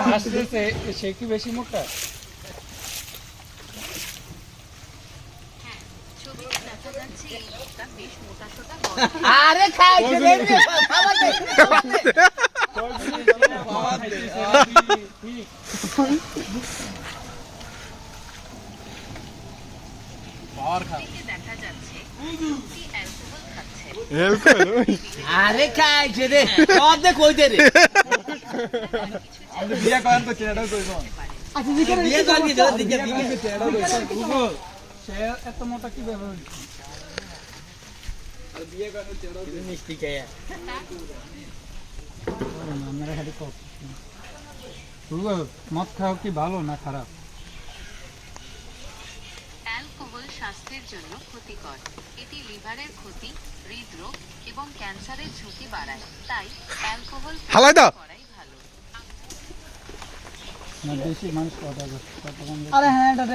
হাসতেছে সে কি বেশি মোটা? আরে খাইছে রে আরে খাইছে রে সব দে কই দে রে আপনি বিয়ে করেন তো চেহারাও কই কোন? আচ্ছা বিয়ে করবি তো দিকে দিকে চেহারাও কই কোন? সে এত মোটা কি ভাবে হইছে? আর বিয়ে করেন চেহারাও কই? মিষ্টি খায় আমরা খালি কপ। মদ খাওয়া কি ভালো না খারাপ? অ্যালকোহল স্বাস্থ্যের জন্য ক্ষতিকর। এটি লিভারের ক্ষতি, হৃদরোগ এবং ক্যান্সারের ঝুঁকি বাড়ায়। তাই অ্যালকোহল করাই ভালো। না বেশি মানুষ কথা বলছে। আরে হ্যাঁ এটা